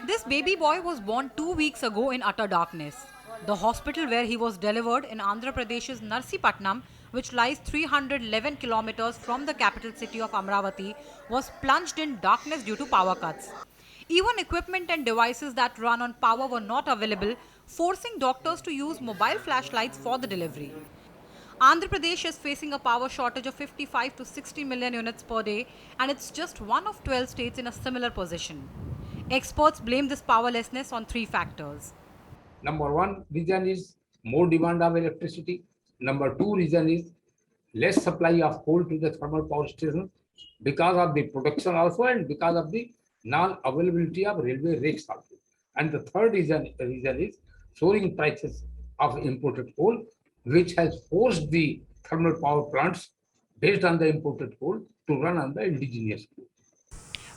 This baby boy was born 2 weeks ago in utter darkness. The hospital where he was delivered in Andhra Pradesh's Narsipatnam, which lies 311 kilometers from the capital city of Amravati, was plunged in darkness due to power cuts. Even equipment and devices that run on power were not available, forcing doctors to use mobile flashlights for the delivery. Andhra Pradesh is facing a power shortage of 55 to 60 million units per day, and it's just one of 12 states in a similar position. Experts blame this powerlessness on three factors. Number one reason is more demand of electricity. Number two reason is less supply of coal to the thermal power station because of the production also and because of the non-availability of railway rakes also. And the third reason is soaring prices of imported coal, which has forced the thermal power plants based on the imported coal to run on the indigenous coal.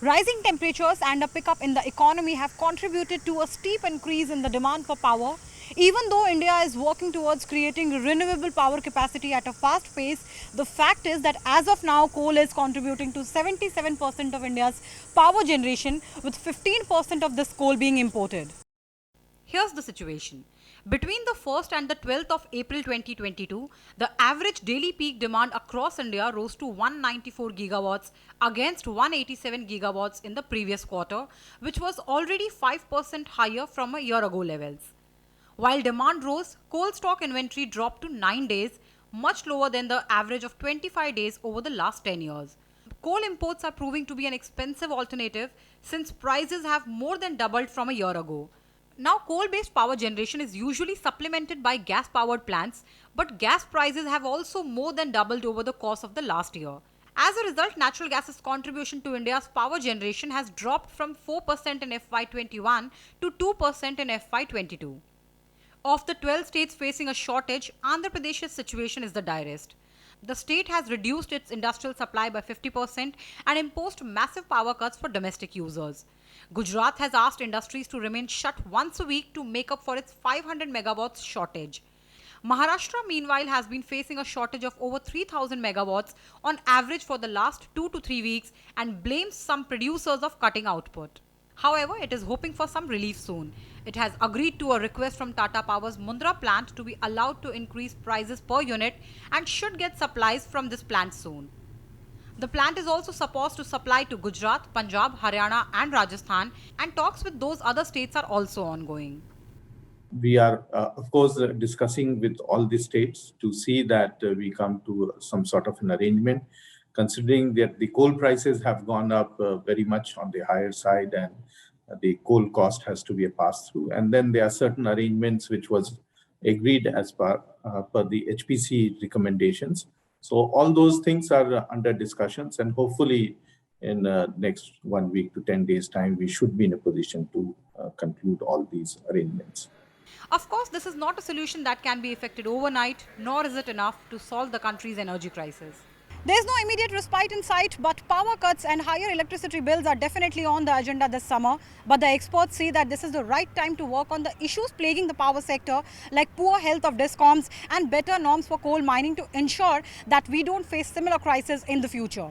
Rising temperatures and a pickup in the economy have contributed to a steep increase in the demand for power. Even though India is working towards creating renewable power capacity at a fast pace, the fact is that as of now, coal is contributing to 77% of India's power generation, with 15% of this coal being imported. Here's the situation. Between the 1st and the 12th of April 2022, the average daily peak demand across India rose to 194 gigawatts against 187 gigawatts in the previous quarter, which was already 5% higher from a year ago levels. While demand rose, coal stock inventory dropped to 9 days, much lower than the average of 25 days over the last 10 years. Coal imports are proving to be an expensive alternative since prices have more than doubled from a year ago. Now, coal-based power generation is usually supplemented by gas-powered plants, but gas prices have also more than doubled over the course of the last year. As a result, natural gas's contribution to India's power generation has dropped from 4% in FY21 to 2% in FY22. Of the 12 states facing a shortage, Andhra Pradesh's situation is the direst. The state has reduced its industrial supply by 50% and imposed massive power cuts for domestic users. Gujarat has asked industries to remain shut once a week to make up for its 500 megawatts shortage. Maharashtra, meanwhile, has been facing a shortage of over 3,000 megawatts on average for the last 2 to 3 weeks and blames some producers of cutting output. However, it is hoping for some relief soon. It has agreed to a request from Tata Power's Mundra plant to be allowed to increase prices per unit and should get supplies from this plant soon. The plant is also supposed to supply to Gujarat, Punjab, Haryana and Rajasthan, and talks with those other states are also ongoing. We are, of course, discussing with all the states to see that we come to some sort of an arrangement, considering that the coal prices have gone up very much on the higher side and the coal cost has to be a pass-through. And then there are certain arrangements which was agreed as per the HPC recommendations. So all those things are under discussions, and hopefully in next 1 week to 10 days time, we should be in a position to conclude all these arrangements. Of course, this is not a solution that can be effected overnight, nor is it enough to solve the country's energy crisis. There's no immediate respite in sight, but power cuts and higher electricity bills are definitely on the agenda this summer. But the experts say that this is the right time to work on the issues plaguing the power sector, like poor health of discoms and better norms for coal mining to ensure that we don't face similar crises in the future.